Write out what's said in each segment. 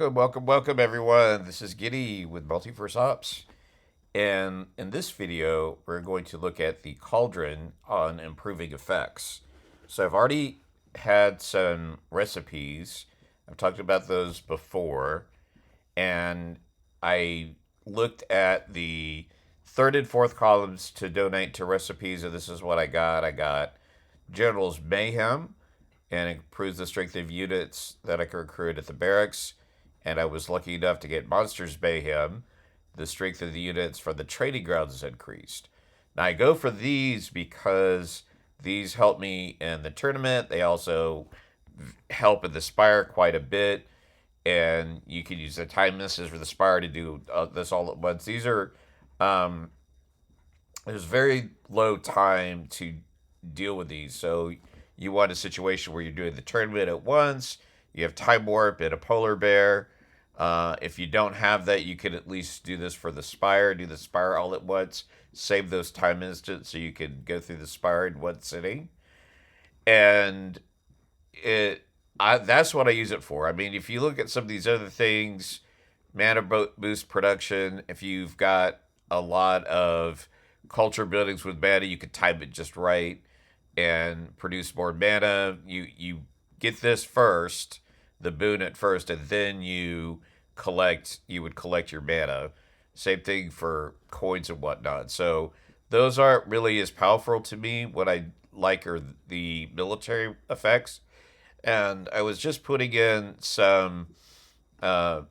Welcome everyone. This is Giddy with Multiverse Ops. And in this video, we're going to look at the cauldron on improving effects. So I've already had some recipes. I've talked about those before. And I looked at the third and fourth columns to donate to recipes, and this is what I got. I got General's Mayhem, and it improves the strength of units that I can recruit at the barracks. And I was lucky enough to get Monsters Mayhem. The strength of the units for the trading grounds is increased. Now I go for these because these help me in the tournament. They also help in the Spire quite a bit, and you can use the time misses for the Spire to do this all at once. These are um, there's very low time to deal with these, so you want a situation where you're doing the tournament at once. You have time warp and a polar bear. If you don't have that, you could at least do this for the Spire. Do the Spire all at once. Save those time instants so you can go through the Spire in one sitting. And that's what I use it for. I mean, if you look at some of these other things, mana boost production. If you've got a lot of culture buildings with mana, you could time it just right and produce more mana. You get this first, the boon at first, and then you would collect your mana. Same thing for coins and whatnot. So those aren't really as powerful to me. What I like are the military effects. And I was just putting in some uh,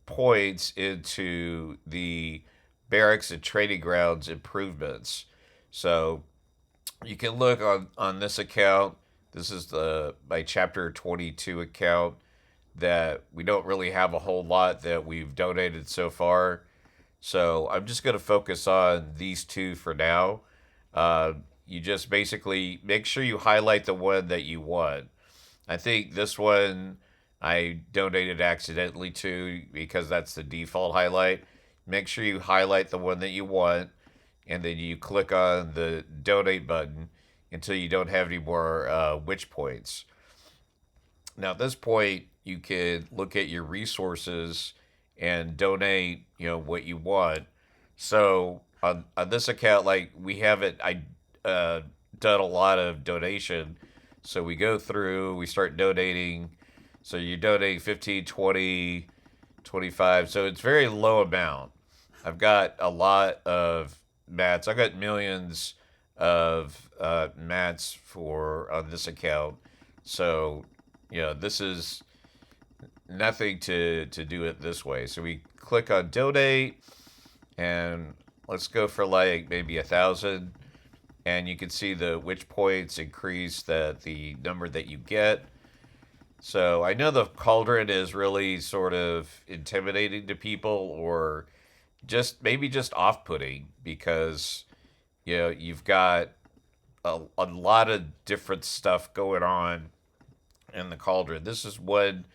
points into the barracks and trading grounds improvements. So you can look on this account. This is the my chapter 22 account that we don't really have a whole lot that we've donated so far. So I'm just going to focus on these two for now. You just basically make sure you highlight the one that you want. I think this one I donated accidentally to because that's the default highlight. Make sure you highlight the one that you want, and then you click on the donate button until you don't have any more witch points. Now, at this point, you could look at your resources and donate, what you want. So on this account, like we haven't, I done a lot of donation. So we go through, we start donating. So you're donating 15, 20, 25. So it's very low amount. I've got a lot of mats. I've got millions of mats for on this account. So, this is nothing to do it this way. So we click on donate, and let's go for like maybe 1,000, and you can see the witch points increase the number that you get. So I know the cauldron is really sort of intimidating to people, or just off-putting because you've got a lot of different stuff going on in the cauldron. This is one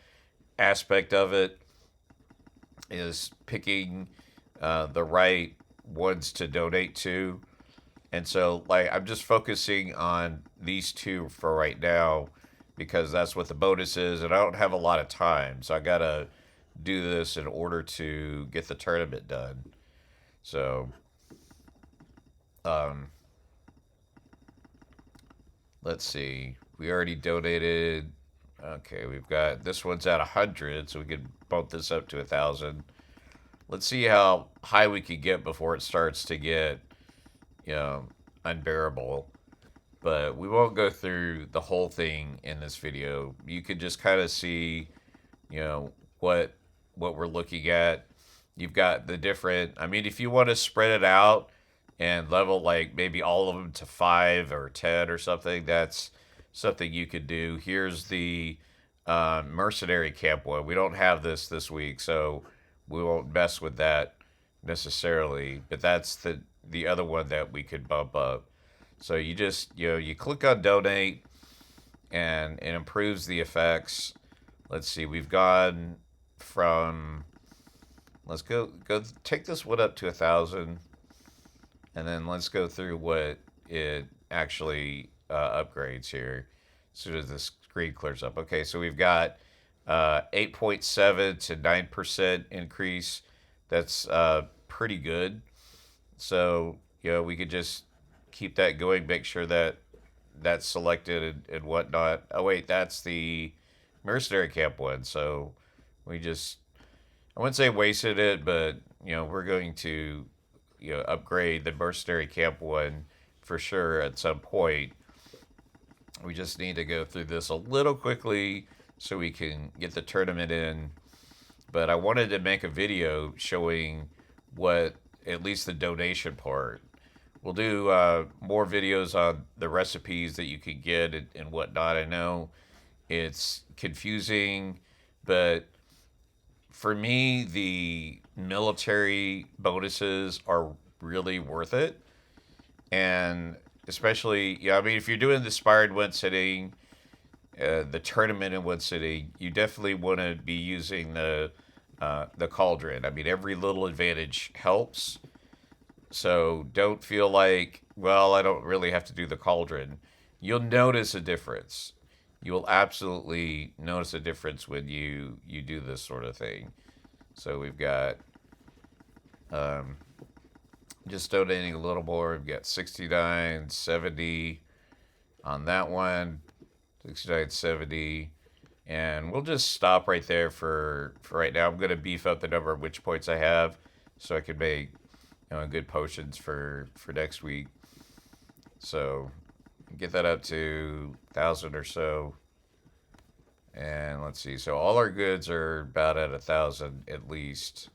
aspect of it, is picking the right ones to donate to. And so, like, I'm just focusing on these two for right now because that's what the bonus is, and I don't have a lot of time. So I gotta do this in order to get the tournament done. So, um, let's see. We already donated. Okay, we've got this one's at 100, so we could bump this up to 1,000. Let's see how high we could get before it starts to get, you know, unbearable. But we won't go through the whole thing in this video. You could just kind of see, you know, what we're looking at. You've got the different. I mean, if you want to spread it out and level like maybe all of them to 5 or 10 or something, that's something you could do. Here's the mercenary camp one. We don't have this week, so we won't mess with that necessarily. But that's the other one that we could bump up. So you just you click on donate, and it improves the effects. Let's see, we've gone from let's go take this one up to 1,000, and then let's go through what it actually upgrades here as soon as the screen clears up. Okay, so we've got 8.7 to 9% increase. That's pretty good. So, we could just keep that going, make sure that that's selected and whatnot. Oh, wait, that's the mercenary camp one. So we just, I wouldn't say wasted it, but, we're going to, upgrade the mercenary camp one for sure at some point. We just need to go through this a little quickly so we can get the tournament in. But I wanted to make a video showing what, at least the donation part. We'll do more videos on the recipes that you can get and whatnot. I know it's confusing, but for me, the military bonuses are really worth it. And especially, I mean, if you're doing the Inspired one sitting, the tournament in one sitting, you definitely want to be using the cauldron. I mean, every little advantage helps. So don't feel like, well, I don't really have to do the cauldron. You'll notice a difference. You will absolutely notice a difference when you do this sort of thing. So we've got just donating a little more. We've got 69.70 on that one, 69.70. And we'll just stop right there for right now. I'm going to beef up the number of witch points I have so I can make good potions for next week. So get that up to 1,000 or so. And let's see. So all our goods are about at 1,000 at least.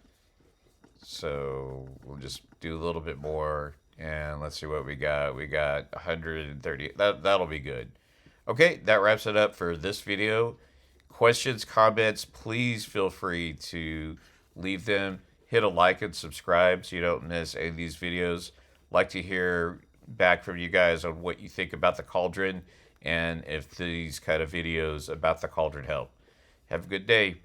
So we'll just do a little bit more. And let's see what we got. We got 130. That'll be good. Okay, that wraps it up for this video. Questions, comments, please feel free to leave them. Hit a like and subscribe so you don't miss any of these videos. Like to hear back from you guys on what you think about the cauldron and if these kind of videos about the cauldron help. Have a good day.